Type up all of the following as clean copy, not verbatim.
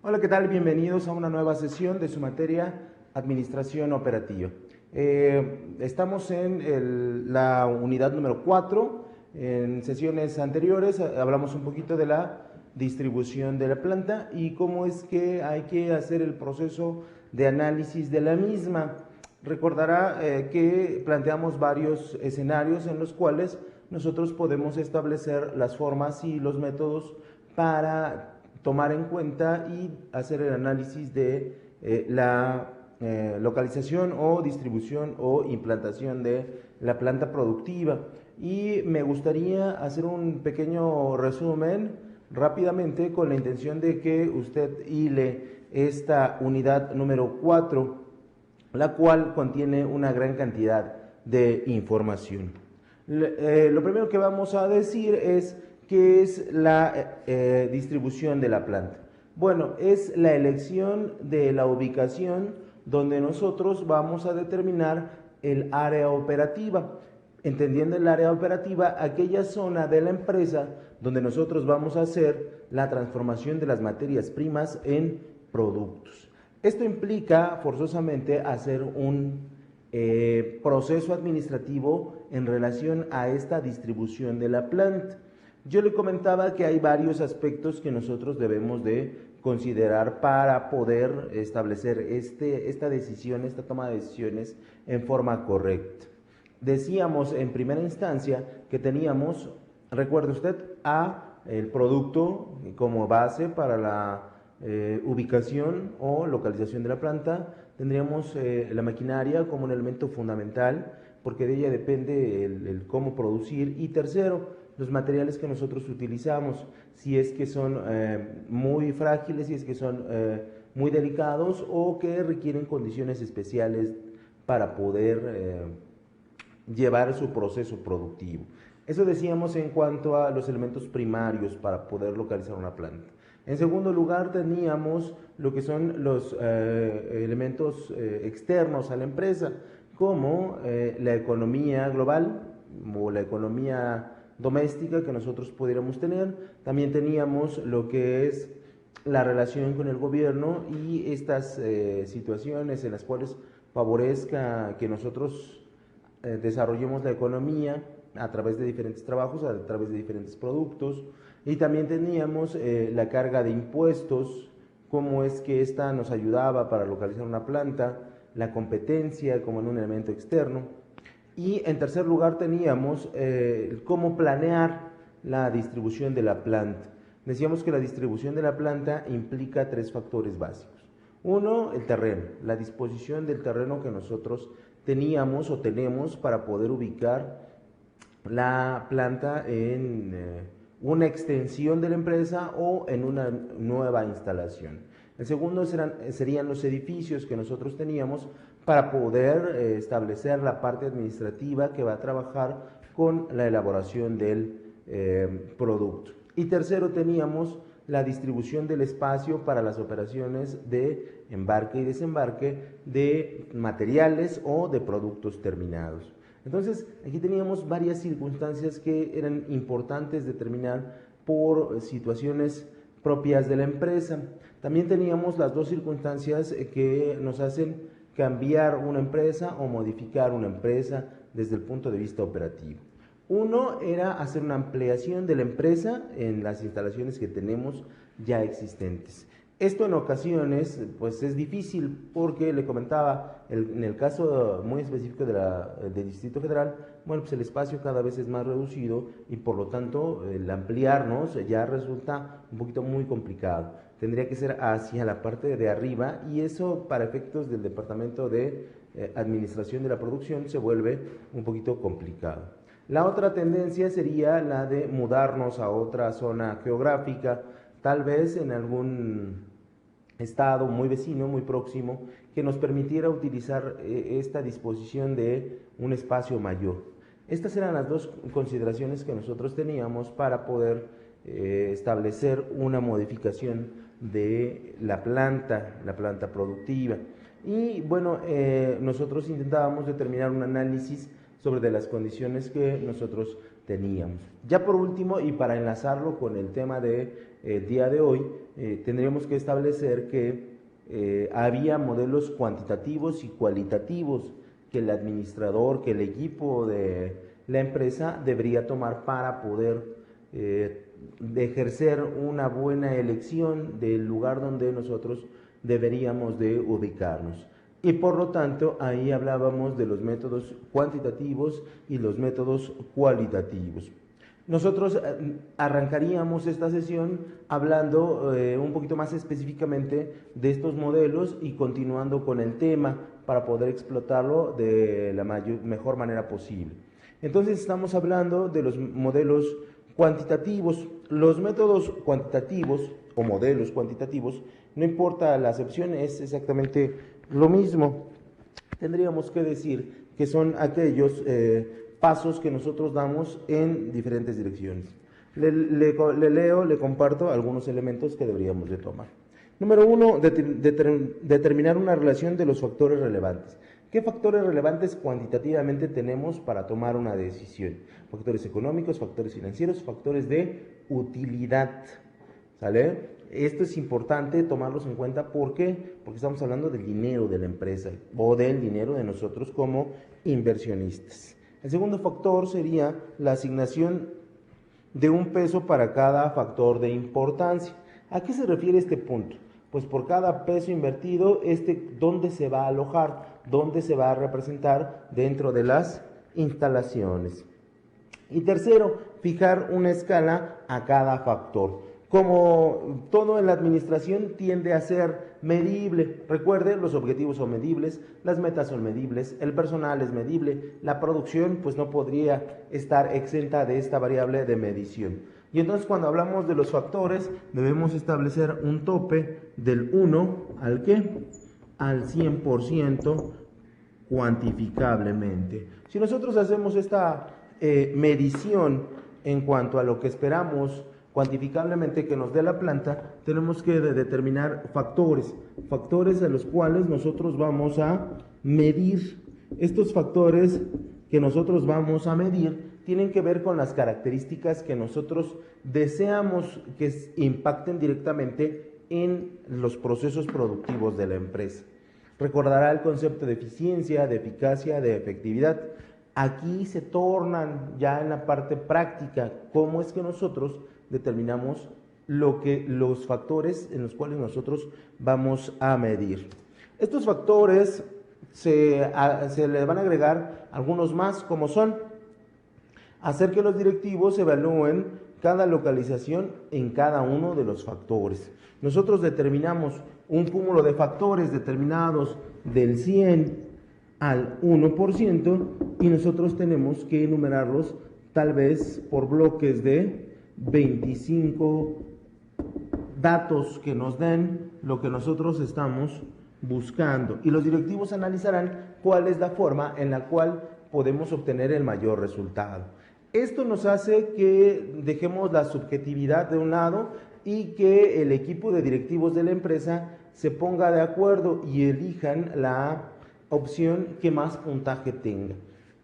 Hola, ¿qué tal? Bienvenidos a una nueva sesión de su materia Administración Operativa. Estamos en la unidad número 4. En sesiones anteriores hablamos un poquito de la distribución de la planta y cómo es que hay que hacer el proceso de análisis de la misma. Recordará que planteamos varios escenarios en los cuales nosotros podemos establecer las formas y los métodos para tomar en cuenta y hacer el análisis de la localización o distribución o implantación de la planta productiva. Y me gustaría hacer un pequeño resumen rápidamente con la intención de que usted hile esta unidad número 4, la cual contiene una gran cantidad de información. Lo primero que vamos a decir es ¿qué es la distribución de la planta? Bueno, es la elección de la ubicación donde nosotros vamos a determinar el área operativa. Entendiendo el área operativa, aquella zona de la empresa donde nosotros vamos a hacer la transformación de las materias primas en productos. Esto implica forzosamente hacer un proceso administrativo en relación a esta distribución de la planta. Yo le comentaba que hay varios aspectos que nosotros debemos de considerar para poder establecer esta decisión, esta toma de decisiones en forma correcta. Decíamos en primera instancia que teníamos, recuerde usted, el producto como base para la ubicación o localización de la planta. Tendríamos la maquinaria como un elemento fundamental, porque de ella depende el cómo producir. Y tercero, los materiales que nosotros utilizamos, si es que son muy frágiles, si es que son muy delicados o que requieren condiciones especiales para poder llevar su proceso productivo. Eso decíamos en cuanto a los elementos primarios para poder localizar una planta. En segundo lugar, teníamos lo que son los elementos externos a la empresa, como la economía global o la economía doméstica que nosotros pudiéramos tener. También teníamos lo que es la relación con el gobierno y estas situaciones en las cuales favorezca que nosotros desarrollemos la economía a través de diferentes trabajos, a través de diferentes productos. Y también teníamos la carga de impuestos, cómo es que esta nos ayudaba para localizar una planta, la competencia como en un elemento externo. Y en tercer lugar teníamos cómo planear la distribución de la planta. Decíamos que la distribución de la planta implica tres factores básicos. Uno, el terreno, la disposición del terreno que nosotros teníamos o tenemos para poder ubicar la planta en una extensión de la empresa o en una nueva instalación. El segundo serían los edificios que nosotros teníamos para poder establecer la parte administrativa que va a trabajar con la elaboración del producto. Y tercero, teníamos la distribución del espacio para las operaciones de embarque y desembarque de materiales o de productos terminados. Entonces, aquí teníamos varias circunstancias que eran importantes determinar por situaciones propias de la empresa. También teníamos las dos circunstancias que nos hacen cambiar una empresa o modificar una empresa desde el punto de vista operativo. Uno era hacer una ampliación de la empresa en las instalaciones que tenemos ya existentes. Esto en ocasiones pues es difícil porque le comentaba, en el caso muy específico del Distrito Federal, bueno, pues el espacio cada vez es más reducido y por lo tanto el ampliarnos ya resulta un poquito muy complicado. Tendría que ser hacia la parte de arriba y eso para efectos del Departamento de Administración de la Producción se vuelve un poquito complicado. La otra tendencia sería la de mudarnos a otra zona geográfica, tal vez en algún estado muy vecino, muy próximo, que nos permitiera utilizar esta disposición de un espacio mayor. Estas eran las dos consideraciones que nosotros teníamos para poder establecer una modificación de la planta productiva. Y bueno, nosotros intentábamos determinar un análisis sobre de las condiciones que nosotros teníamos. Ya por último, y para enlazarlo con el tema del día de hoy, tendríamos que establecer que había modelos cuantitativos y cualitativos que el administrador, que el equipo de la empresa debería tomar para poder de ejercer una buena elección del lugar donde nosotros deberíamos de ubicarnos. Y por lo tanto, ahí hablábamos de los métodos cuantitativos y los métodos cualitativos. Nosotros arrancaríamos esta sesión hablando un poquito más específicamente de estos modelos y continuando con el tema para poder explotarlo de la mejor manera posible. Entonces estamos hablando de los modelos cuantitativos. Los métodos cuantitativos o modelos cuantitativos, no importa la acepción, es exactamente lo mismo. Tendríamos que decir que son aquellos pasos que nosotros damos en diferentes direcciones. Le comparto algunos elementos que deberíamos de tomar. Número 1, determinar una relación de los factores relevantes. ¿Qué factores relevantes cuantitativamente tenemos para tomar una decisión? Factores económicos, factores financieros, factores de utilidad. ¿Sale? Esto es importante tomarlos en cuenta. ¿Por qué? Porque estamos hablando del dinero de la empresa o del dinero de nosotros como inversionistas. El segundo factor sería la asignación de un peso para cada factor de importancia. ¿A qué se refiere este punto? Pues por cada peso invertido, ¿dónde se va a alojar? ¿Dónde se va a representar dentro de las instalaciones? Y tercero, fijar una escala a cada factor. Como todo en la administración tiende a ser medible, recuerde, los objetivos son medibles, las metas son medibles, el personal es medible, la producción pues no podría estar exenta de esta variable de medición. Y entonces cuando hablamos de los factores debemos establecer un tope del 1 al ¿qué? Al 100% cuantificablemente. Si nosotros hacemos esta medición en cuanto a lo que esperamos cuantificablemente que nos dé la planta, tenemos que determinar factores a los cuales nosotros vamos a medir. Estos factores que nosotros vamos a medir tienen que ver con las características que nosotros deseamos que impacten directamente en los procesos productivos de la empresa. Recordará el concepto de eficiencia, de eficacia, de efectividad. Aquí se tornan ya en la parte práctica cómo es que nosotros determinamos los factores en los cuales nosotros vamos a medir. Estos factores se le van a agregar algunos más, como son hacer que los directivos evalúen cada localización en cada uno de los factores. Nosotros determinamos un cúmulo de factores determinados del 100 al 1% y nosotros tenemos que enumerarlos tal vez por bloques de 25 datos que nos den lo que nosotros estamos buscando, y los directivos analizarán cuál es la forma en la cual podemos obtener el mayor resultado. Esto nos hace que dejemos la subjetividad de un lado y que el equipo de directivos de la empresa se ponga de acuerdo y elijan la opción que más puntaje tenga.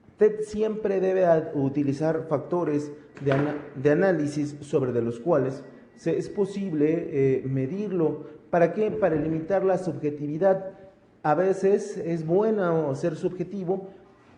Usted siempre debe utilizar factores de análisis sobre de los cuales es posible medirlo. ¿Para qué? Para limitar la subjetividad. A veces es bueno ser subjetivo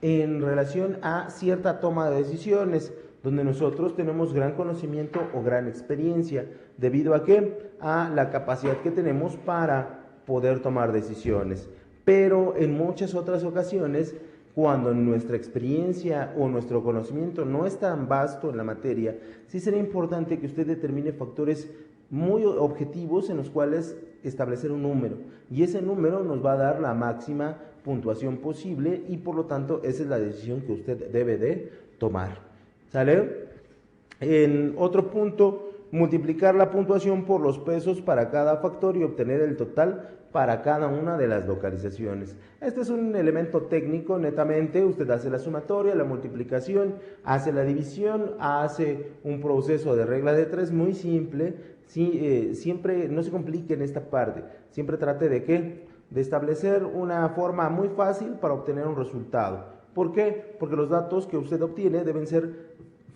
en relación a cierta toma de decisiones, donde nosotros tenemos gran conocimiento o gran experiencia. ¿Debido a qué? A la capacidad que tenemos para poder tomar decisiones. Pero en muchas otras ocasiones, cuando nuestra experiencia o nuestro conocimiento no es tan vasto en la materia, sí será importante que usted determine factores muy objetivos en los cuales establecer un número, y ese número nos va a dar la máxima puntuación posible y por lo tanto esa es la decisión que usted debe de tomar. ¿Sale? En otro punto, multiplicar la puntuación por los pesos para cada factor y obtener el total para cada una de las localizaciones. Este es un elemento técnico netamente. Usted hace la sumatoria, la multiplicación, hace la división, hace un proceso de regla de 3 muy simple. Siempre no se complique en esta parte, siempre trate de ¿qué? De establecer una forma muy fácil para obtener un resultado. ¿Por qué? Porque los datos que usted obtiene deben ser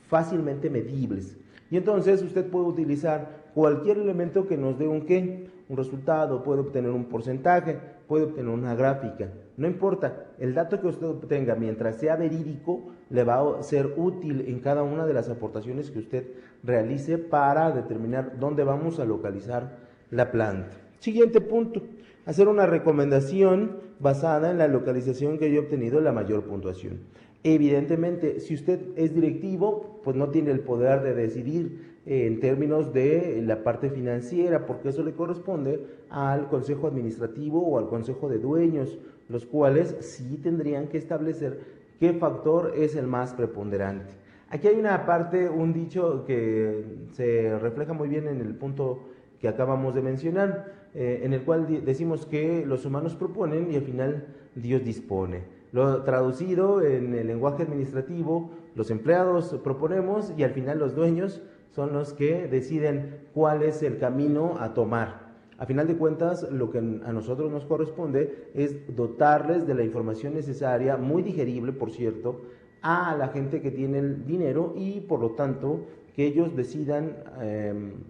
fácilmente medibles. Y entonces usted puede utilizar cualquier elemento que nos dé un qué, un resultado, puede obtener un porcentaje, puede obtener una gráfica, no importa, el dato que usted obtenga, mientras sea verídico, le va a ser útil en cada una de las aportaciones que usted realice para determinar dónde vamos a localizar la planta. Siguiente punto, hacer una recomendación basada en la localización que haya obtenido la mayor puntuación. Evidentemente, si usted es directivo, pues no tiene el poder de decidir en términos de la parte financiera, porque eso le corresponde al consejo administrativo o al consejo de dueños, los cuales sí tendrían que establecer qué factor es el más preponderante. Aquí hay una parte, un dicho que se refleja muy bien en el punto que acabamos de mencionar, en el cual decimos que los humanos proponen y al final Dios dispone. Lo traducido en el lenguaje administrativo, los empleados proponemos y al final los dueños son los que deciden cuál es el camino a tomar. A final de cuentas, lo que a nosotros nos corresponde es dotarles de la información necesaria, muy digerible, por cierto, a la gente que tiene el dinero y, por lo tanto, que ellos decidan,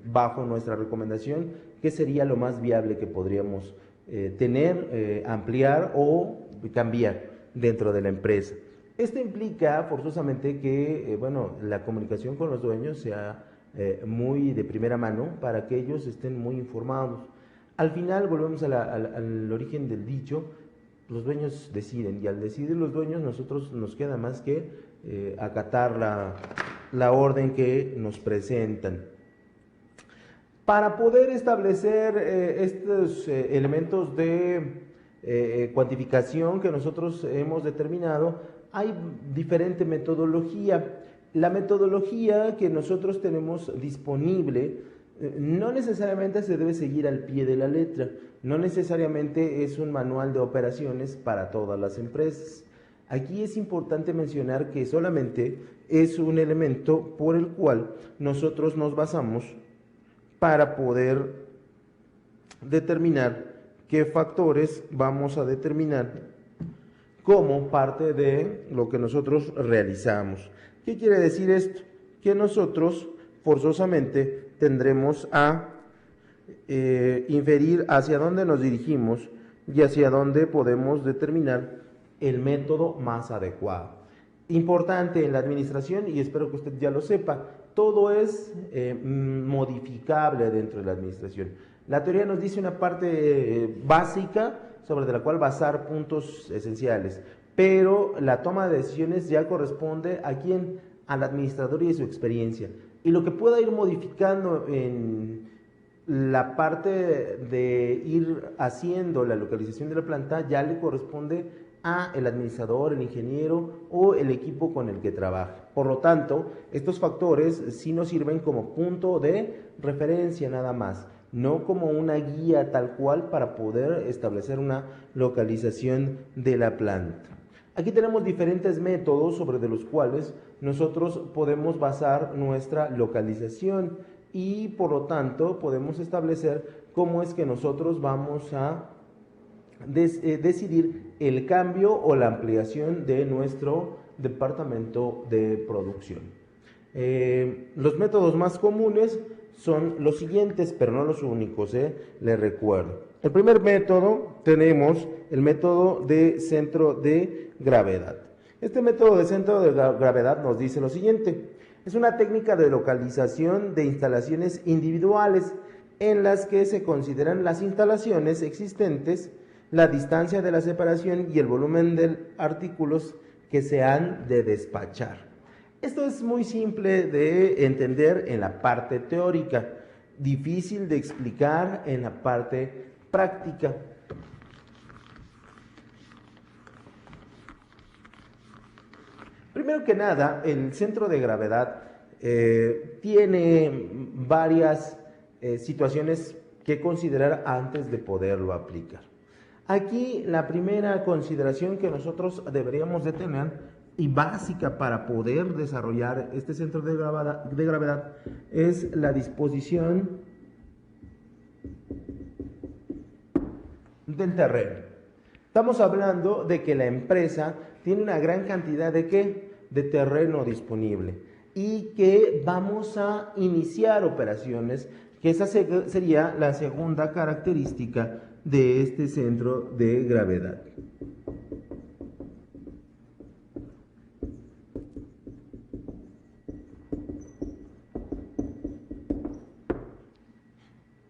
bajo nuestra recomendación, qué sería lo más viable que podríamos tener, ampliar o cambiar dentro de la empresa. Esto implica forzosamente que la comunicación con los dueños sea muy de primera mano para que ellos estén muy informados. Al final volvemos al origen del dicho, los dueños deciden y al decidir los dueños nosotros nos queda más que acatar la orden que nos presentan. Para poder establecer estos elementos de cuantificación que nosotros hemos determinado, hay diferente metodología. La metodología que nosotros tenemos disponible no necesariamente se debe seguir al pie de la letra, no necesariamente es un manual de operaciones para todas las empresas. Aquí es importante mencionar que solamente es un elemento por el cual nosotros nos basamos para poder determinar qué factores vamos a determinar como parte de lo que nosotros realizamos. ¿Qué quiere decir esto? Que nosotros forzosamente tendremos a inferir hacia dónde nos dirigimos y hacia dónde podemos determinar el método más adecuado. Importante en la administración, y espero que usted ya lo sepa, todo es modificable dentro de la administración. La teoría nos dice una parte básica sobre la cual basar puntos esenciales, pero la toma de decisiones ya corresponde a quién, al administrador y a su experiencia. Y lo que pueda ir modificando en la parte de ir haciendo la localización de la planta ya le corresponde a el administrador, el ingeniero o el equipo con el que trabaja. Por lo tanto, estos factores sí nos sirven como punto de referencia nada más, no como una guía tal cual para poder establecer una localización de la planta. Aquí tenemos diferentes métodos sobre de los cuales nosotros podemos basar nuestra localización y por lo tanto podemos establecer cómo es que nosotros vamos a decidir el cambio o la ampliación de nuestro departamento de producción. Los métodos más comunes son los siguientes, pero no los únicos, les recuerdo. El primer método tenemos el método de centro de gravedad. Este método de centro de gravedad nos dice lo siguiente: es una técnica de localización de instalaciones individuales en las que se consideran las instalaciones existentes, la distancia de la separación y el volumen de artículos que se han de despachar. Esto es muy simple de entender en la parte teórica, difícil de explicar en la parte práctica. Primero que nada, el centro de gravedad tiene varias situaciones que considerar antes de poderlo aplicar. Aquí la primera consideración que nosotros deberíamos de tener y básica para poder desarrollar este centro de gravedad es la disposición del terreno. Estamos hablando de que la empresa tiene una gran cantidad de ¿qué? De terreno disponible y que vamos a iniciar operaciones, que esa sería la segunda característica de este centro de gravedad.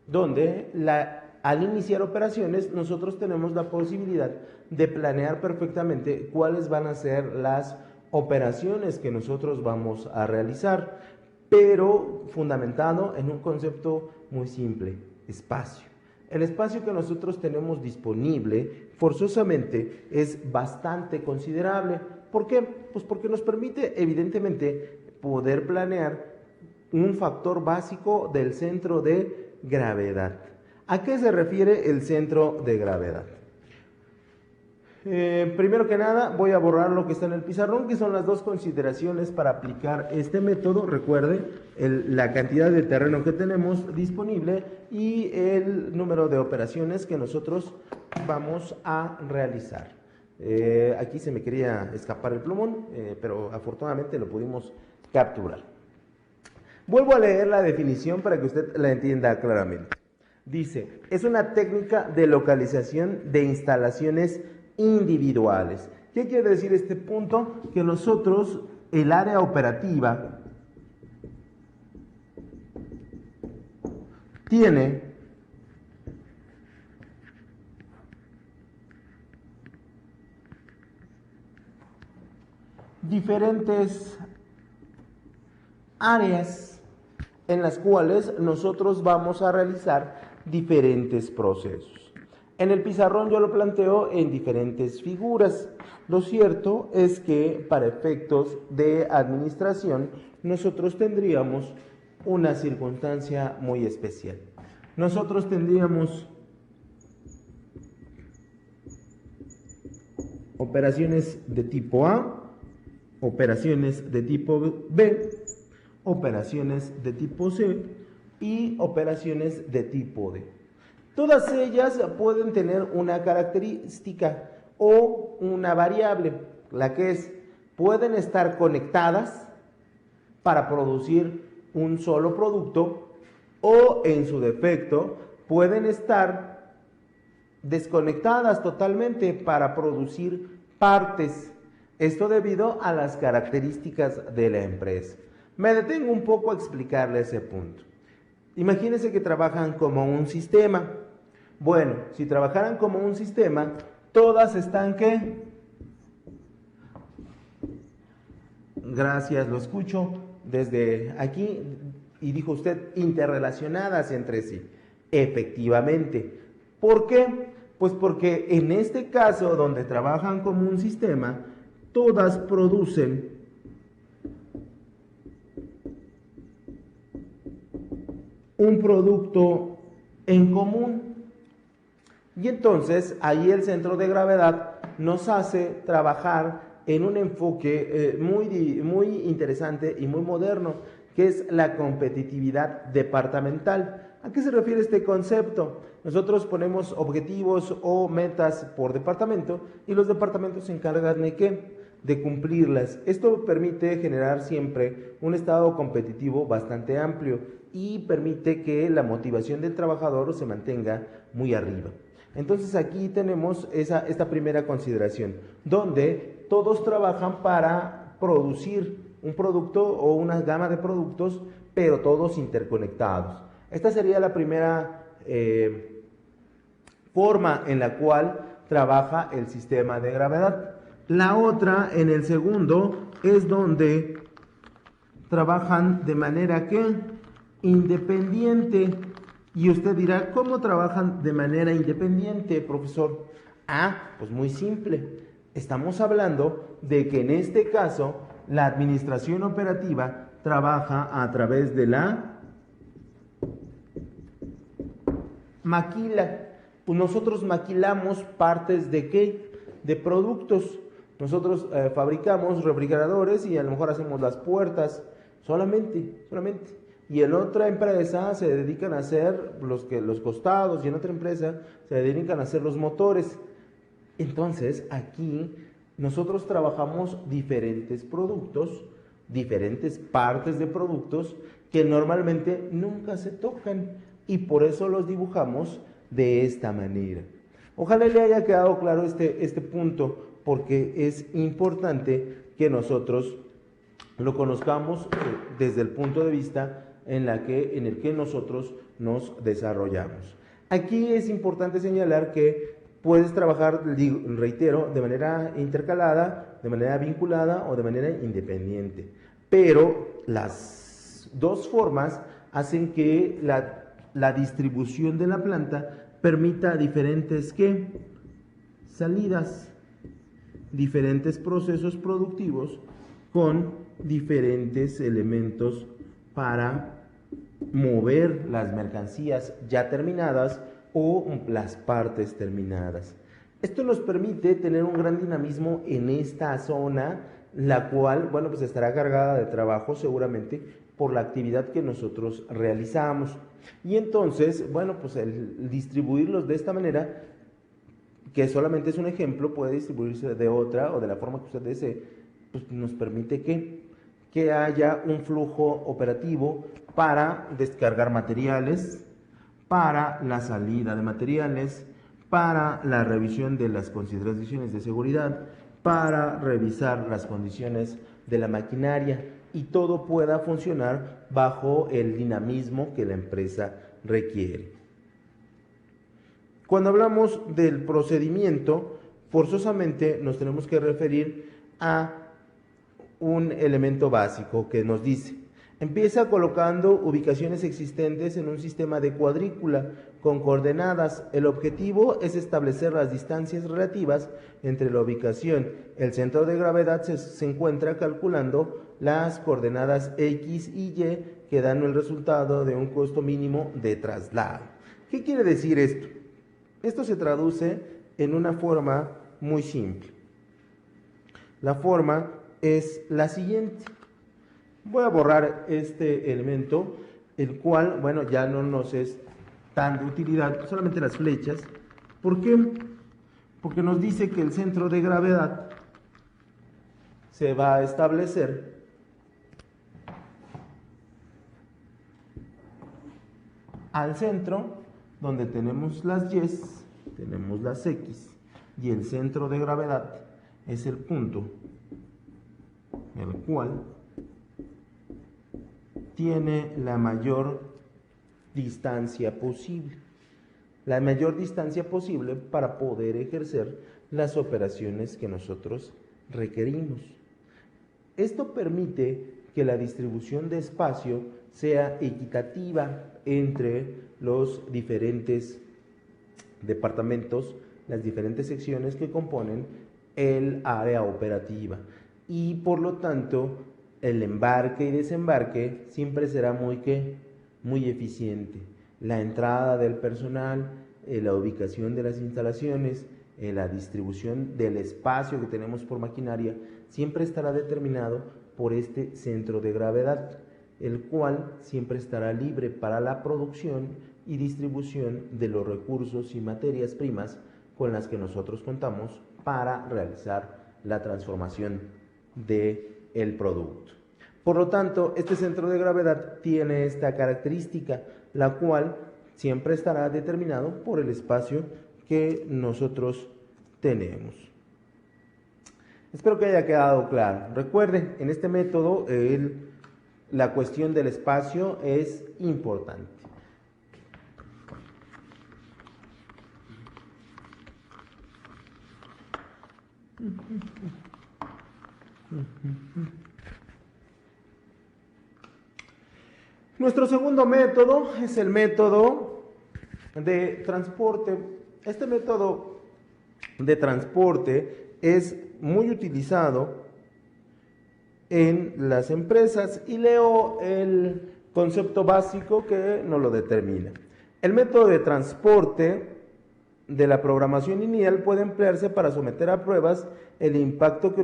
Donde al iniciar operaciones nosotros tenemos la posibilidad de planear perfectamente cuáles van a ser las operaciones que nosotros vamos a realizar, pero fundamentado en un concepto muy simple: espacio. El espacio que nosotros tenemos disponible forzosamente es bastante considerable. ¿Por qué? Pues porque nos permite evidentemente poder planear un factor básico del centro de gravedad. ¿A qué se refiere el centro de gravedad? Primero que nada voy a borrar lo que está en el pizarrón, que son las dos consideraciones para aplicar este método. Recuerde la cantidad de terreno que tenemos disponible y el número de operaciones que nosotros vamos a realizar. Aquí se me quería escapar el plumón, pero afortunadamente lo pudimos capturar. Vuelvo a leer la definición para que usted la entienda claramente. Dice, es una técnica de localización de instalaciones individuales. ¿Qué quiere decir este punto? Que nosotros, el área operativa, tiene diferentes áreas en las cuales nosotros vamos a realizar diferentes procesos. En el pizarrón yo lo planteo en diferentes figuras. Lo cierto es que para efectos de administración nosotros tendríamos una circunstancia muy especial. Nosotros tendríamos operaciones de tipo A, operaciones de tipo B, operaciones de tipo C y operaciones de tipo D. Todas ellas pueden tener una característica o una variable, la que es, pueden estar conectadas para producir un solo producto, o en su defecto pueden estar desconectadas totalmente para producir partes. Esto debido a las características de la empresa. Me detengo un poco a explicarle ese punto. Imagínense que trabajan como un sistema. Bueno, si trabajaran como un sistema, todas están ¿qué? Gracias, lo escucho desde aquí. Y dijo usted, interrelacionadas entre sí. Efectivamente. ¿Por qué? Pues porque en este caso, donde trabajan como un sistema, todas producen un producto en común. Y entonces ahí el centro de gravedad nos hace trabajar en un enfoque muy interesante y muy moderno, que es la competitividad departamental. ¿A qué se refiere este concepto? Nosotros ponemos objetivos o metas por departamento y los departamentos se encargan de ¿qué? De cumplirlas. Esto permite generar siempre un estado competitivo bastante amplio y permite que la motivación del trabajador se mantenga muy arriba. Entonces aquí tenemos esta primera consideración, donde todos trabajan para producir un producto o una gama de productos, pero todos interconectados. Esta sería la primera forma en la cual trabaja el sistema de gravedad. La otra, en el segundo, es donde trabajan de manera que independiente. Y usted dirá, ¿cómo trabajan de manera independiente, profesor? Pues muy simple. Estamos hablando de que en este caso la administración operativa trabaja a través de la maquila. Pues nosotros maquilamos partes de ¿qué? De productos. Nosotros fabricamos refrigeradores y a lo mejor hacemos las puertas solamente. Y en otra empresa se dedican a hacer los costados, y en otra empresa se dedican a hacer los motores. Entonces, aquí nosotros trabajamos diferentes productos, diferentes partes de productos que normalmente nunca se tocan y por eso los dibujamos de esta manera. Ojalá le haya quedado claro este punto, porque es importante que nosotros lo conozcamos desde el punto de vista en el que nosotros nos desarrollamos. Aquí es importante señalar que puedes trabajar, reitero, de manera intercalada, de manera vinculada o de manera independiente, pero las dos formas hacen que la distribución de la planta permita diferentes salidas, diferentes procesos productivos con diferentes elementos para mover las mercancías ya terminadas o las partes terminadas. Esto nos permite tener un gran dinamismo en esta zona, la cual, bueno, pues estará cargada de trabajo seguramente por la actividad que nosotros realizamos. Y entonces, bueno, pues el distribuirlos de esta manera, que solamente es un ejemplo, puede distribuirse de otra o de la forma que usted desee, pues nos permite que haya un flujo operativo para descargar materiales, para la salida de materiales, para la revisión de las consideraciones de seguridad, para revisar las condiciones de la maquinaria y todo pueda funcionar bajo el dinamismo que la empresa requiere. Cuando hablamos del procedimiento, forzosamente nos tenemos que referir a un elemento básico que nos dice: empieza colocando ubicaciones existentes en un sistema de cuadrícula con coordenadas. El objetivo es establecer las distancias relativas entre la ubicación. El centro de gravedad se encuentra calculando las coordenadas X y Y que dan el resultado de un costo mínimo de traslado. ¿Qué quiere decir esto? Esto se traduce en una forma muy simple. La forma es la siguiente. Voy a borrar este elemento, el cual, bueno, ya no nos es tan de utilidad, solamente las flechas. ¿Por qué? Porque nos dice que el centro de gravedad se va a establecer al centro, donde tenemos las Y, tenemos las X, y el centro de gravedad es el punto el cual tiene la mayor distancia posible. La mayor distancia posible para poder ejercer las operaciones que nosotros requerimos. Esto permite que la distribución de espacio sea equitativa entre los diferentes departamentos, las diferentes secciones que componen el área operativa. Y por lo tanto, el embarque y desembarque siempre será muy eficiente. La entrada del personal, la ubicación de las instalaciones, la distribución del espacio que tenemos por maquinaria, siempre estará determinado por este centro de gravedad, el cual siempre estará libre para la producción y distribución de los recursos y materias primas con las que nosotros contamos para realizar la transformación del producto. Por lo tanto, este centro de gravedad tiene esta característica, la cual siempre estará determinado por el espacio que nosotros tenemos. Espero que haya quedado claro. Recuerden, en este método la cuestión del espacio es importante. Nuestro segundo método es el método de transporte. Este método de transporte es muy utilizado en las empresas y leo el concepto básico que nos lo determina. El método de transporte de la programación lineal puede emplearse para someter a pruebas el impacto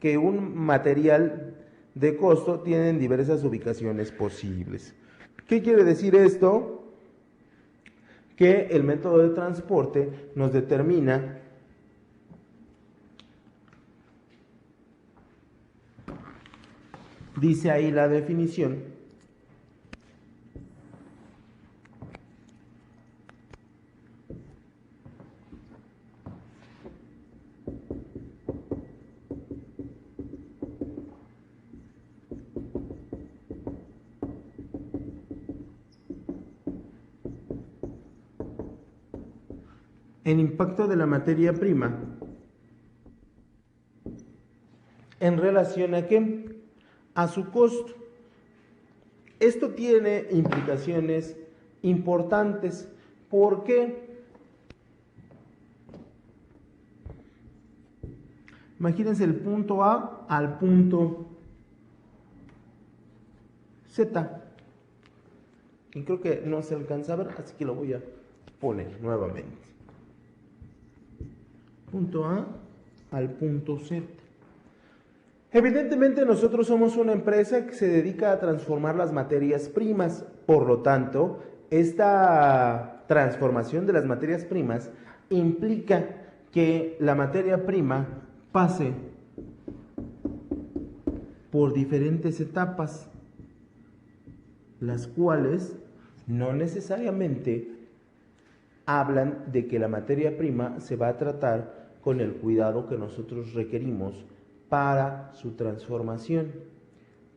que un material de costo tiene en diversas ubicaciones posibles. ¿Qué quiere decir esto? Que el método de transporte nos determina Dice ahí la definición. El impacto de la materia prima en relación a ¿qué? A su costo. Esto tiene implicaciones importantes. ¿Por qué? Imagínense el punto A al punto Z. Y creo que no se alcanza a ver, así que lo voy a poner nuevamente. Punto A al punto Z. Evidentemente nosotros somos una empresa que se dedica a transformar las materias primas, por lo tanto, esta transformación de las materias primas implica que la materia prima pase por diferentes etapas, las cuales no necesariamente hablan de que la materia prima se va a tratar con el cuidado que nosotros requerimos para su transformación.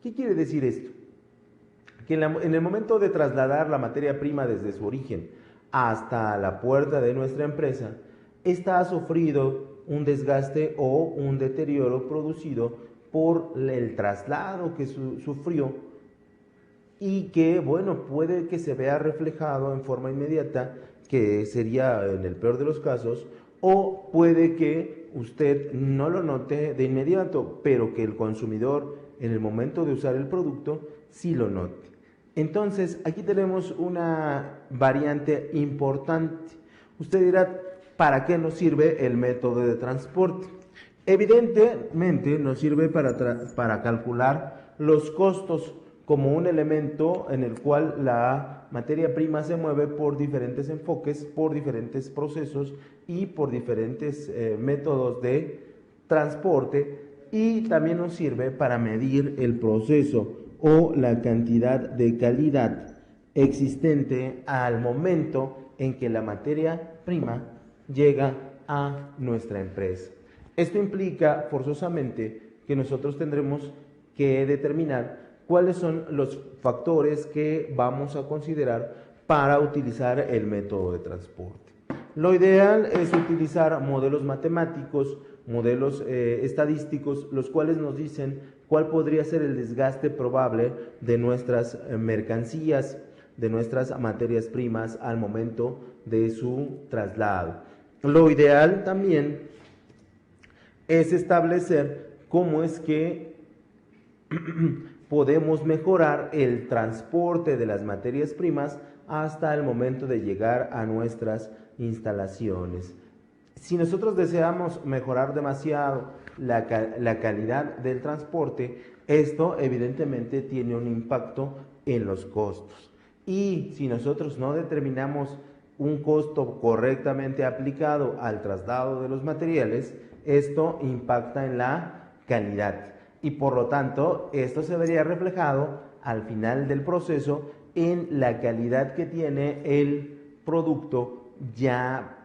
¿Qué quiere decir esto? Que en el momento de trasladar la materia prima desde su origen hasta la puerta de nuestra empresa, esta ha sufrido un desgaste o un deterioro producido por el traslado que sufrió y que, bueno, puede que se vea reflejado en forma inmediata, que sería en el peor de los casos, o puede que usted no lo note de inmediato, pero que el consumidor en el momento de usar el producto sí lo note. Entonces, aquí tenemos una variante importante. Usted dirá, ¿para qué nos sirve el método de transporte? Evidentemente nos sirve para calcular los costos como un elemento en el cual la materia prima se mueve por diferentes enfoques, por diferentes procesos y por diferentes métodos de transporte, y también nos sirve para medir el proceso o la cantidad de calidad existente al momento en que la materia prima llega a nuestra empresa. Esto implica forzosamente que nosotros tendremos que determinar cuáles son los factores que vamos a considerar para utilizar el método de transporte. Lo ideal es utilizar modelos matemáticos, modelos estadísticos, los cuales nos dicen cuál podría ser el desgaste probable de nuestras mercancías, de nuestras materias primas al momento de su traslado. Lo ideal también es establecer cómo es que podemos mejorar el transporte de las materias primas hasta el momento de llegar a nuestras instalaciones. Si nosotros deseamos mejorar demasiado la calidad del transporte, esto evidentemente tiene un impacto en los costos. Y si nosotros no determinamos un costo correctamente aplicado al traslado de los materiales, esto impacta en la calidad. Y por lo tanto, esto se vería reflejado al final del proceso en la calidad que tiene el producto ya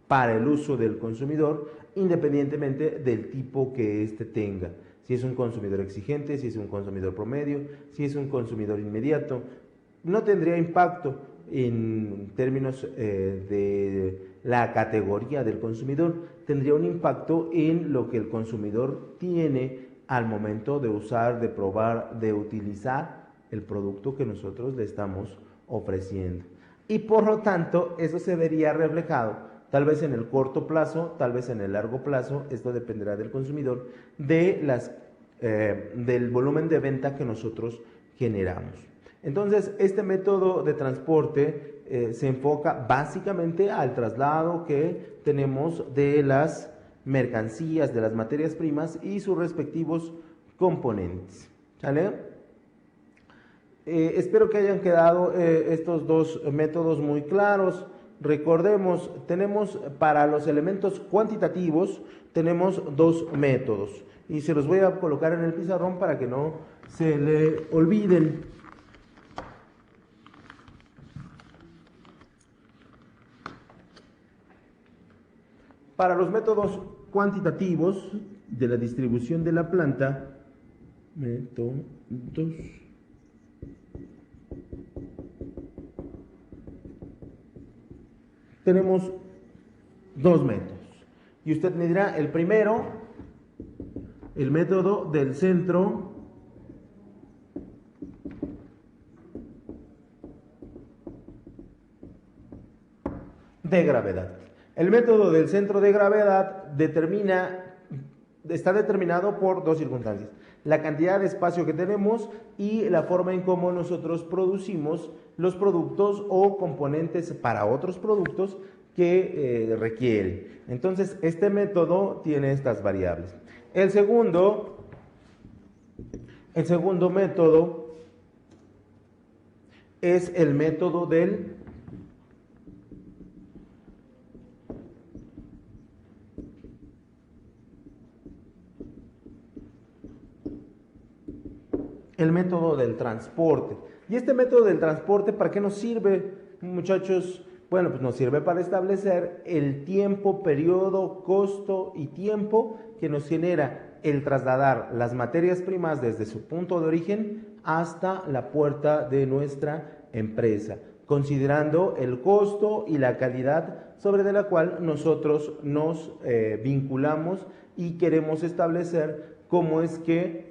para el uso del consumidor, independientemente del tipo que éste tenga. Si es un consumidor exigente, si es un consumidor promedio, si es un consumidor inmediato, no tendría impacto en términos de la categoría del consumidor, tendría un impacto en lo que el consumidor tiene al momento de usar, de probar, de utilizar el producto que nosotros le estamos ofreciendo. Y por lo tanto, eso se vería reflejado, tal vez en el corto plazo, tal vez en el largo plazo, esto dependerá del consumidor, del volumen de venta que nosotros generamos. Entonces, este método de transporte se enfoca básicamente al traslado que tenemos de las mercancías, de las materias primas y sus respectivos componentes. ¿Sale? Espero que hayan quedado estos dos métodos muy claros. Recordemos, tenemos para los elementos cuantitativos, tenemos dos métodos. y se los voy a colocar en el pizarrón para que no se le olviden. Para los métodos cuantitativos de la distribución de la planta, métodos, tenemos dos métodos. Y usted me dirá, el primero, el método del centro de gravedad. El método del centro de gravedad está determinado por dos circunstancias: la cantidad de espacio que tenemos y la forma en cómo nosotros producimos los productos o componentes para otros productos que requiere. Entonces, este método tiene estas variables. El segundo método es el método del transporte. ¿Y este método del transporte para qué nos sirve, muchachos? Bueno, pues nos sirve para establecer el tiempo, periodo, costo y tiempo que nos genera el trasladar las materias primas desde su punto de origen hasta la puerta de nuestra empresa, considerando el costo y la calidad sobre de la cual nosotros nos vinculamos y queremos establecer cómo es que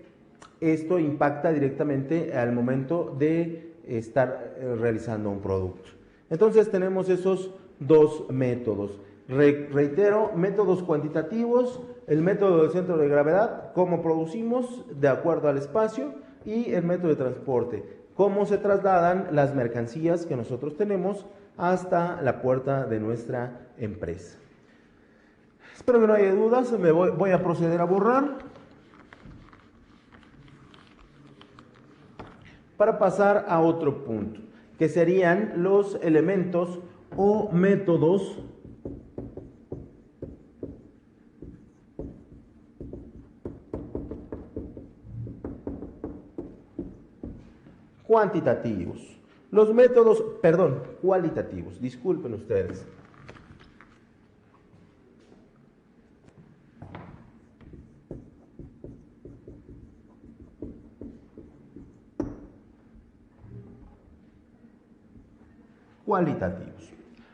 esto impacta directamente al momento de estar realizando un producto. Entonces tenemos esos dos métodos. Reitero, métodos cuantitativos, el método del centro de gravedad, cómo producimos de acuerdo al espacio, y el método de transporte, cómo se trasladan las mercancías que nosotros tenemos hasta la puerta de nuestra empresa. Espero que no haya dudas, voy a proceder a borrar para pasar a otro punto, que serían los elementos o métodos cuantitativos. Los métodos, cualitativos, disculpen ustedes. Cualitativos.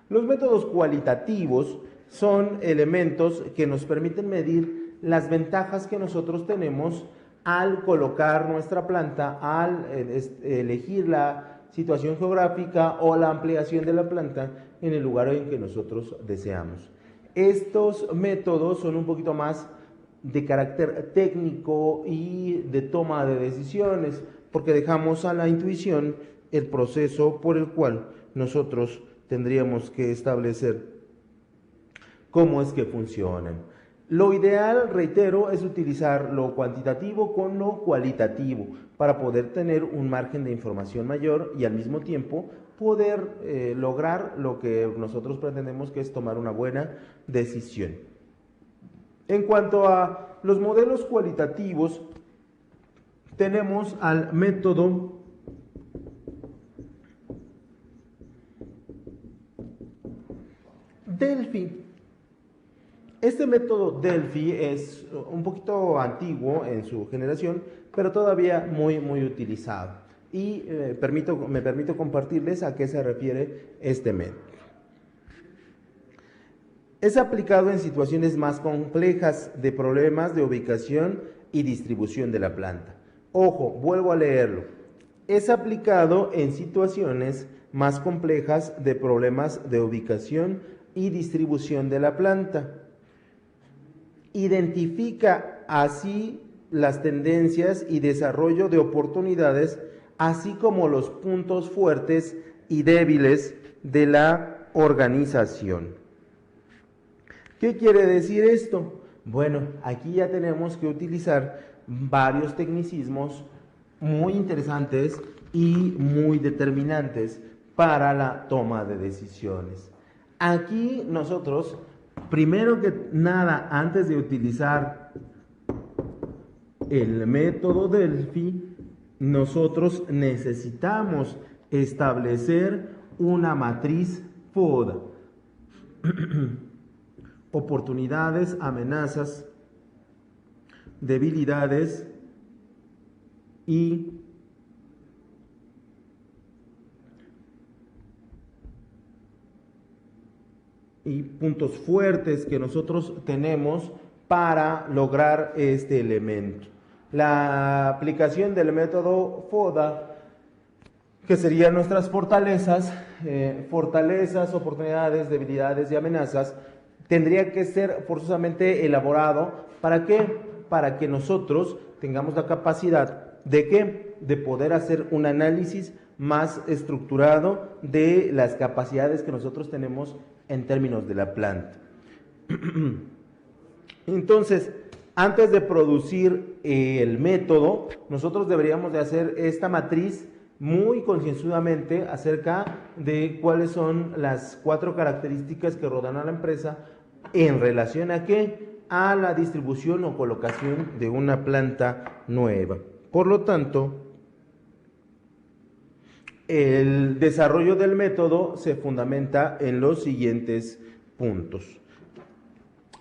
Los métodos cualitativos son elementos que nos permiten medir las ventajas que nosotros tenemos al colocar nuestra planta, al elegir la situación geográfica o la ampliación de la planta en el lugar en que nosotros deseamos. Estos métodos son un poquito más de carácter técnico y de toma de decisiones, porque dejamos a la intuición el proceso por el cual nosotros tendríamos que establecer cómo es que funcionan. Lo ideal, reitero, es utilizar lo cuantitativo con lo cualitativo para poder tener un margen de información mayor y al mismo tiempo poder lograr lo que nosotros pretendemos, que es tomar una buena decisión. En cuanto a los modelos cualitativos, tenemos al método Delphi. Este método Delphi es un poquito antiguo en su generación, pero todavía muy utilizado. Y me permito compartirles a qué se refiere este método. Es aplicado en situaciones más complejas de problemas de ubicación y distribución de la planta. Ojo, vuelvo a leerlo. Es aplicado en situaciones más complejas de problemas de ubicación y distribución de la planta. Identifica así las tendencias y desarrollo de oportunidades, así como los puntos fuertes y débiles de la organización. ¿Qué quiere decir esto? Bueno, aquí ya tenemos que utilizar varios tecnicismos muy interesantes y muy determinantes para la toma de decisiones. Aquí nosotros, primero que nada, antes de utilizar el método Delphi, nosotros necesitamos establecer una matriz FODA. Oportunidades, amenazas, debilidades y puntos fuertes que nosotros tenemos para lograr este elemento. La aplicación del método FODA, que serían nuestras fortalezas, oportunidades, debilidades y amenazas, tendría que ser forzosamente elaborado. ¿Para qué? Para que nosotros tengamos la capacidad de ¿qué? De poder hacer un análisis más estructurado de las capacidades que nosotros tenemos en términos de la planta. Entonces, antes de producir el método, nosotros deberíamos de hacer esta matriz muy concienzudamente acerca de cuáles son las 4 características que rodean a la empresa en relación a ¿qué? A la distribución o colocación de una planta nueva. Por lo tanto, el desarrollo del método se fundamenta en los siguientes puntos,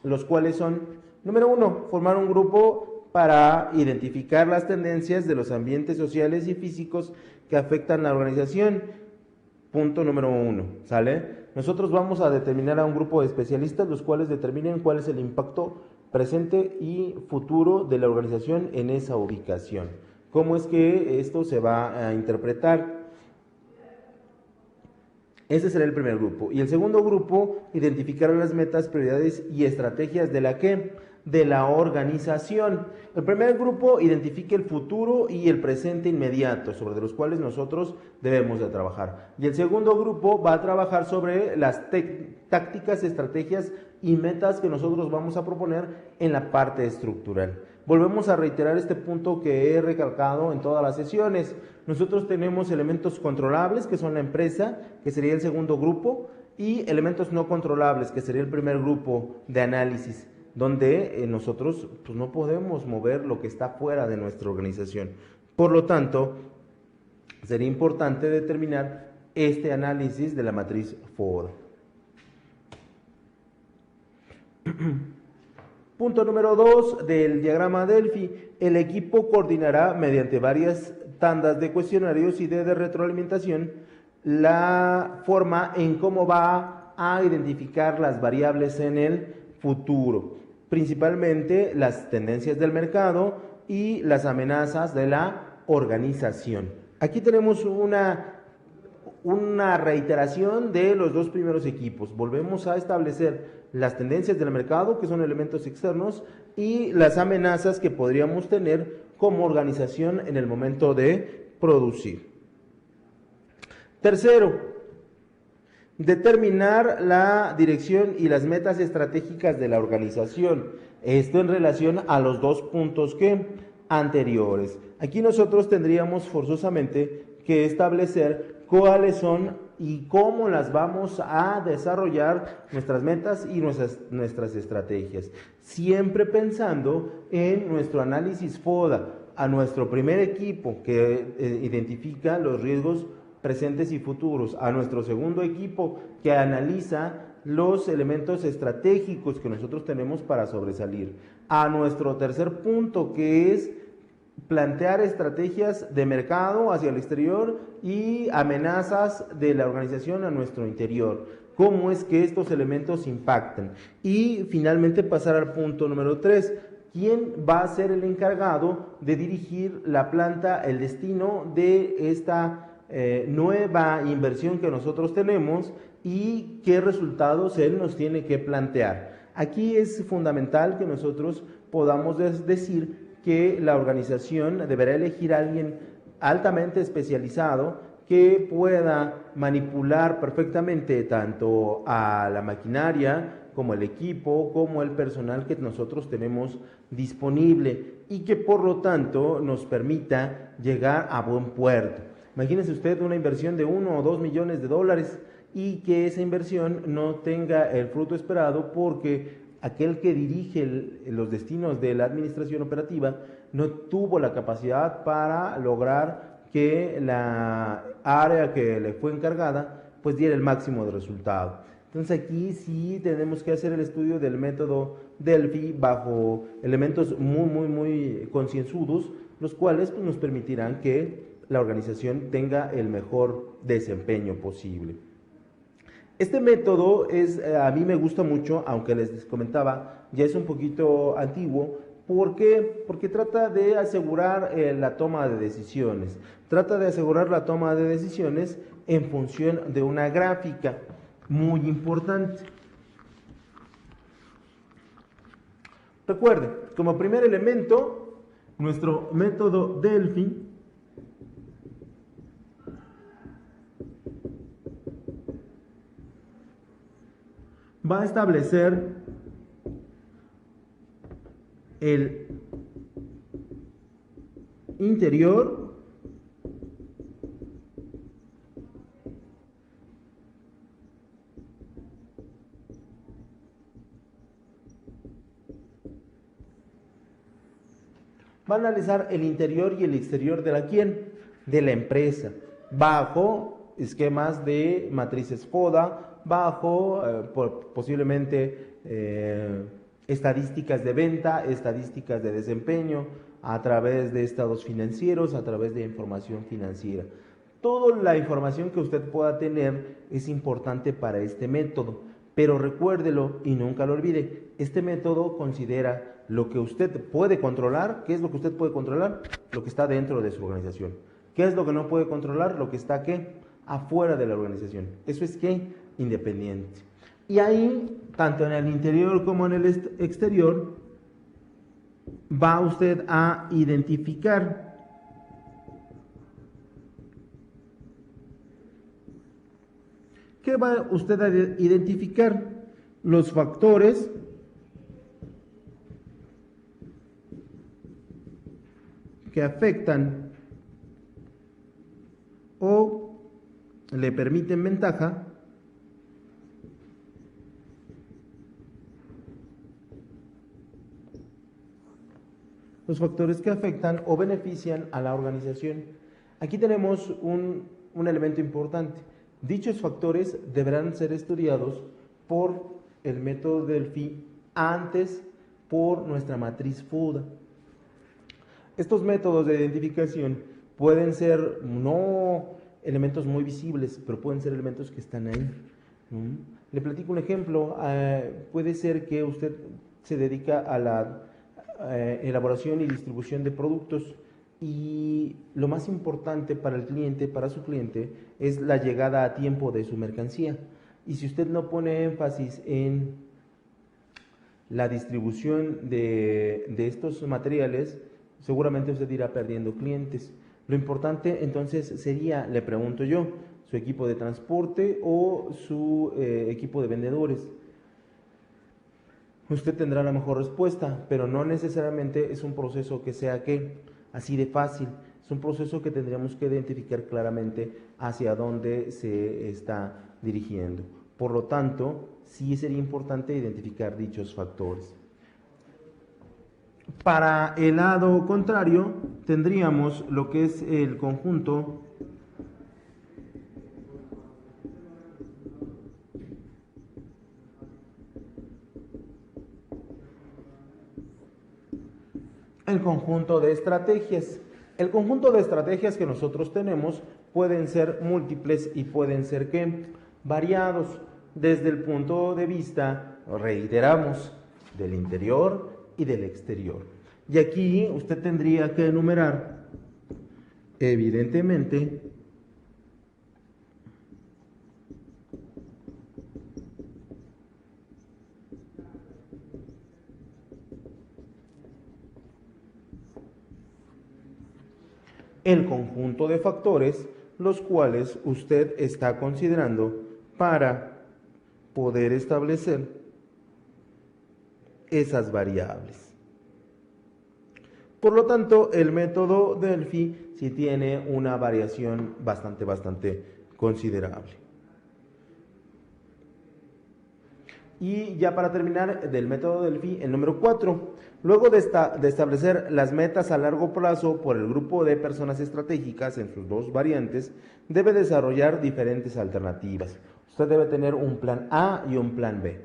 los cuales son: número 1, formar un grupo para identificar las tendencias de los ambientes sociales y físicos que afectan la organización. Punto número 1, ¿sale? Nosotros vamos a determinar a un grupo de especialistas, los cuales determinen cuál es el impacto presente y futuro de la organización en esa ubicación. ¿Cómo es que esto se va a interpretar? Ese será el primer grupo. Y el segundo grupo, identificar las metas, prioridades y estrategias de la ¿qué? De la organización. El primer grupo identifica el futuro y el presente inmediato, sobre los cuales nosotros debemos de trabajar. Y el segundo grupo va a trabajar sobre las tácticas, estrategias y metas que nosotros vamos a proponer en la parte estructural. Volvemos a reiterar este punto que he recalcado en todas las sesiones. Nosotros tenemos elementos controlables, que son la empresa, que sería el segundo grupo, y elementos no controlables, que sería el primer grupo de análisis, donde nosotros pues, no podemos mover lo que está fuera de nuestra organización. Por lo tanto, sería importante determinar este análisis de la matriz FODA. Punto número 2 del diagrama Delphi: el equipo coordinará mediante varias tandas de cuestionarios y de retroalimentación la forma en cómo va a identificar las variables en el futuro, principalmente las tendencias del mercado y las amenazas de la organización. Aquí tenemos una reiteración de los 2 primeros equipos. Volvemos a establecer las tendencias del mercado, que son elementos externos, y las amenazas que podríamos tener como organización en el momento de producir. Tercero, determinar la dirección y las metas estratégicas de la organización. Esto en relación a los 2 puntos anteriores. Aquí nosotros tendríamos forzosamente que establecer cuáles son y cómo las vamos a desarrollar nuestras metas y nuestras estrategias. Siempre pensando en nuestro análisis FODA, a nuestro primer equipo que identifica los riesgos presentes y futuros, a nuestro segundo equipo que analiza los elementos estratégicos que nosotros tenemos para sobresalir, a nuestro tercer punto que es plantear estrategias de mercado hacia el exterior y amenazas de la organización a nuestro interior. ¿Cómo es que estos elementos impactan? Y finalmente pasar al punto número 3. ¿Quién va a ser el encargado de dirigir la planta, el destino de esta nueva inversión que nosotros tenemos y qué resultados él nos tiene que plantear? Aquí es fundamental que nosotros podamos decir que la organización deberá elegir a alguien altamente especializado que pueda manipular perfectamente tanto a la maquinaria como el equipo, como el personal que nosotros tenemos disponible y que por lo tanto nos permita llegar a buen puerto. Imagínese usted una inversión de 1 o 2 millones de dólares y que esa inversión no tenga el fruto esperado porque aquel que dirige los destinos de la administración operativa no tuvo la capacidad para lograr que la área que le fue encargada pues diera el máximo de resultado. Entonces aquí sí tenemos que hacer el estudio del método Delphi bajo elementos muy concienzudos, los cuales pues, nos permitirán que la organización tenga el mejor desempeño posible. Este método a mí me gusta mucho, aunque les comentaba, ya es un poquito antiguo. ¿Por qué? Porque trata de asegurar la toma de decisiones. Trata de asegurar la toma de decisiones en función de una gráfica muy importante. Recuerden, como primer elemento, nuestro método Delphi va a establecer el interior va a analizar el interior y el exterior de de la empresa, bajo esquemas de matrices FODA, bajo posiblemente estadísticas de venta, estadísticas de desempeño, a través de estados financieros, a través de información financiera. Toda la información que usted pueda tener es importante para este método, pero recuérdelo y nunca lo olvide, este método considera lo que usted puede controlar. ¿Qué es lo que usted puede controlar? Lo que está dentro de su organización. ¿Qué es lo que no puede controlar? Lo que está ¿qué? Afuera de la organización. Eso es ¿qué? Independiente. Y ahí, tanto en el interior como en el exterior, va usted a identificar ¿qué va usted a identificar? Los factores que afectan o le permiten ventaja los factores que afectan o benefician a la organización. Aquí tenemos un elemento importante. Dichos factores deberán ser estudiados por el método Delphi antes por nuestra matriz FODA. Estos métodos de identificación pueden ser no elementos muy visibles, pero pueden ser elementos que están ahí. Le platico un ejemplo. Puede ser que usted se dedica a la elaboración y distribución de productos y lo más importante para el cliente, para su cliente, es la llegada a tiempo de su mercancía. Y si usted no pone énfasis en la distribución de estos materiales, seguramente usted irá perdiendo clientes. Lo importante entonces sería, le pregunto yo, su equipo de transporte o su equipo de vendedores. Usted tendrá la mejor respuesta, pero no necesariamente es un proceso que sea así de fácil. Es un proceso que tendríamos que identificar claramente hacia dónde se está dirigiendo. Por lo tanto, sí sería importante identificar dichos factores. Para el lado contrario, tendríamos lo que es el conjunto de estrategias. El conjunto de estrategias que nosotros tenemos pueden ser múltiples y pueden ser variados desde el punto de vista, reiteramos, del interior y del exterior. Y aquí usted tendría que enumerar, evidentemente, el conjunto de factores los cuales usted está considerando para poder establecer esas variables. Por lo tanto, el método Delphi sí tiene una variación bastante considerable. Y ya para terminar, del método Delphi, el número 4. Luego de establecer las metas a largo plazo por el grupo de personas estratégicas en sus dos variantes, debe desarrollar diferentes alternativas. Usted debe tener un plan A y un plan B.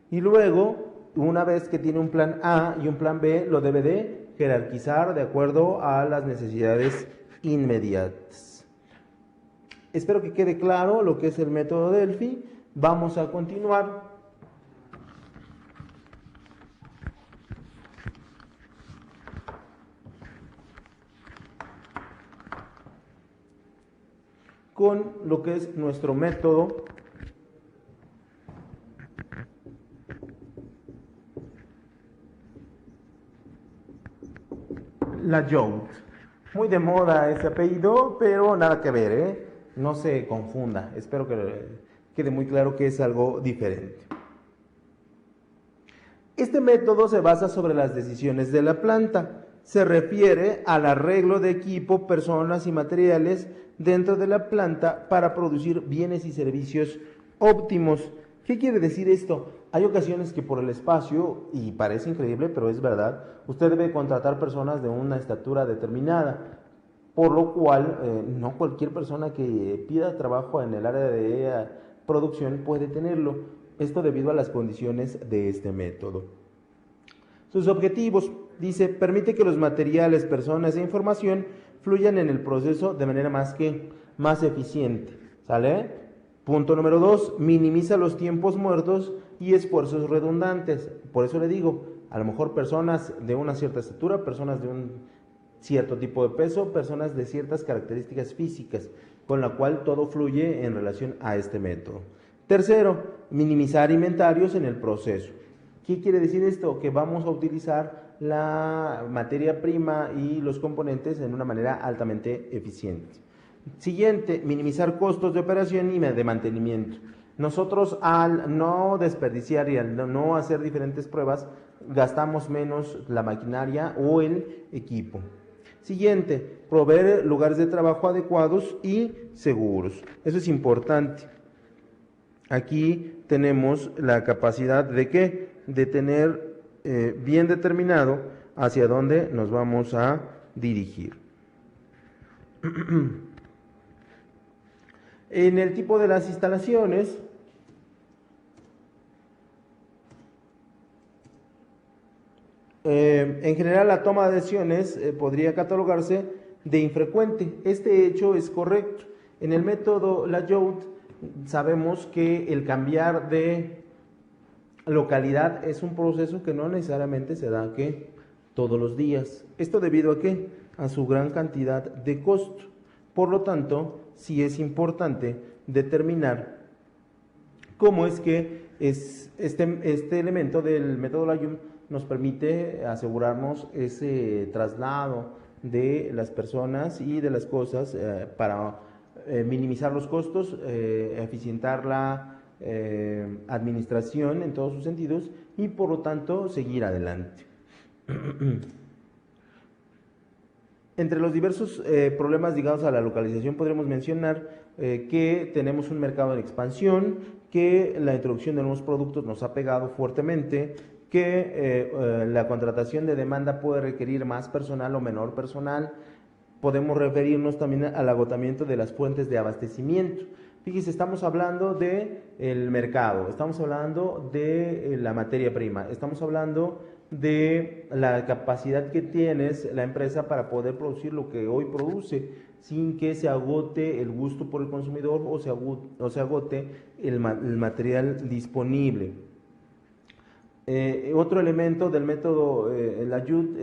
Y luego, una vez que tiene un plan A y un plan B, lo debe de jerarquizar de acuerdo a las necesidades inmediatas. Espero que quede claro lo que es el método Delphi. Vamos a continuar. Con lo que es nuestro método Lajout. Muy de moda ese apellido, pero nada que ver, ¿eh? No se confunda. Espero que quede muy claro que es algo diferente. Este método se basa sobre las decisiones de la planta. Se refiere al arreglo de equipo, personas y materiales dentro de la planta para producir bienes y servicios óptimos. ¿Qué quiere decir esto? Hay ocasiones que por el espacio, y parece increíble, pero es verdad, usted debe contratar personas de una estatura determinada, por lo cual no cualquier persona que pida trabajo en el área de producción puede tenerlo. Esto debido a las condiciones de este método. Sus objetivos, dice, permite que los materiales, personas e información fluyan en el proceso de manera más eficiente. ¿Sale? Punto número 2, minimiza los tiempos muertos y esfuerzos redundantes. Por eso le digo, a lo mejor personas de una cierta estatura, personas de un cierto tipo de peso, personas de ciertas características físicas, con la cual todo fluye en relación a este método. Tercero, minimizar inventarios en el proceso. ¿Qué quiere decir esto? Que vamos a utilizar la materia prima y los componentes en una manera altamente eficiente. Siguiente, minimizar costos de operación y de mantenimiento. Nosotros al no desperdiciar y al no hacer diferentes pruebas, gastamos menos la maquinaria o el equipo. Siguiente, proveer lugares de trabajo adecuados y seguros. Eso es importante. Aquí tenemos la capacidad de ¿qué? De tener bien determinado hacia dónde nos vamos a dirigir. En el tipo de las instalaciones, en general la toma de decisiones podría catalogarse de infrecuente. Este hecho es correcto. En el método Lajout sabemos que el cambiar de localidad es un proceso que no necesariamente se da todos los días. Esto debido a ¿qué? A su gran cantidad de costo. Por lo tanto, sí es importante determinar cómo es que este elemento del método Lajout nos permite asegurarnos ese traslado de las personas y de las cosas para minimizar los costos, eficientar la administración en todos sus sentidos y por lo tanto seguir adelante. Entre los diversos problemas ligados a la localización podremos mencionar que tenemos un mercado en expansión, que la introducción de nuevos productos nos ha pegado fuertemente, que la contratación de demanda puede requerir más personal o menor personal. Podemos referirnos también al agotamiento de las fuentes de abastecimiento. Fíjese, estamos hablando del mercado, estamos hablando de la materia prima, estamos hablando de la capacidad que tienes la empresa para poder producir lo que hoy produce sin que se agote el gusto por el consumidor o se agote el material disponible. Otro elemento del método Lajout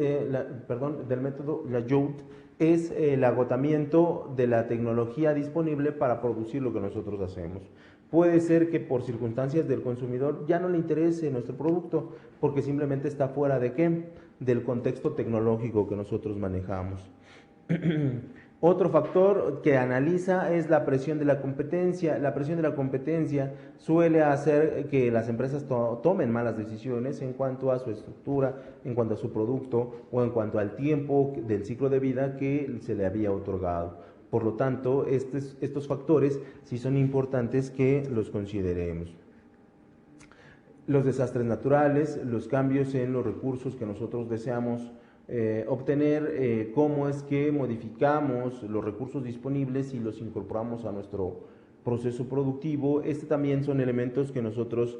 es el agotamiento de la tecnología disponible para producir lo que nosotros hacemos. Puede ser que por circunstancias del consumidor ya no le interese nuestro producto porque simplemente está fuera del contexto tecnológico que nosotros manejamos. Otro factor que analiza es la presión de la competencia. La presión de la competencia suele hacer que las empresas tomen malas decisiones en cuanto a su estructura, en cuanto a su producto o en cuanto al tiempo del ciclo de vida que se le había otorgado. Por lo tanto, estos factores sí son importantes que los consideremos. los desastres naturales, los cambios en los recursos que nosotros deseamos obtener, cómo es que modificamos los recursos disponibles y los incorporamos a nuestro proceso productivo. También son elementos que nosotros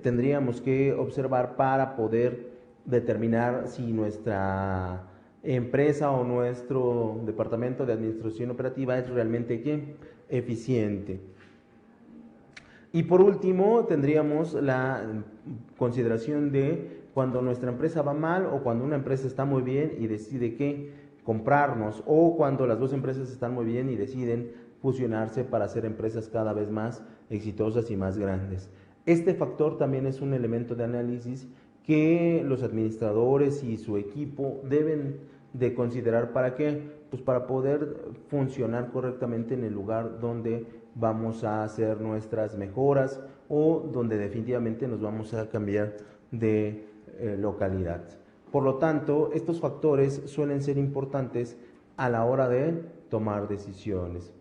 tendríamos que observar para poder determinar si nuestra empresa o nuestro departamento de administración operativa es realmente eficiente. Y por último, tendríamos la consideración de cuando nuestra empresa va mal o cuando una empresa está muy bien y decide comprarnos, o cuando las dos empresas están muy bien y deciden fusionarse para hacer empresas cada vez más exitosas y más grandes. Este factor también es un elemento de análisis que los administradores y su equipo deben de considerar. ¿Para qué? Pues para poder funcionar correctamente en el lugar donde vamos a hacer nuestras mejoras o donde definitivamente nos vamos a cambiar de localidad. Por lo tanto, estos factores suelen ser importantes a la hora de tomar decisiones.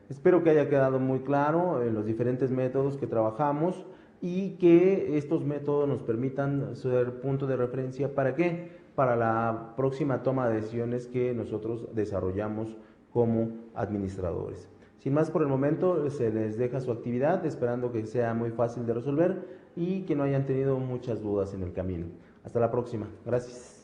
Espero que haya quedado muy claro los diferentes métodos que trabajamos y que estos métodos nos permitan ser punto de referencia. ¿Para qué? Para la próxima toma de decisiones que nosotros desarrollamos como administradores. Sin más por el momento, se les deja su actividad, esperando que sea muy fácil de resolver y que no hayan tenido muchas dudas en el camino. Hasta la próxima. Gracias.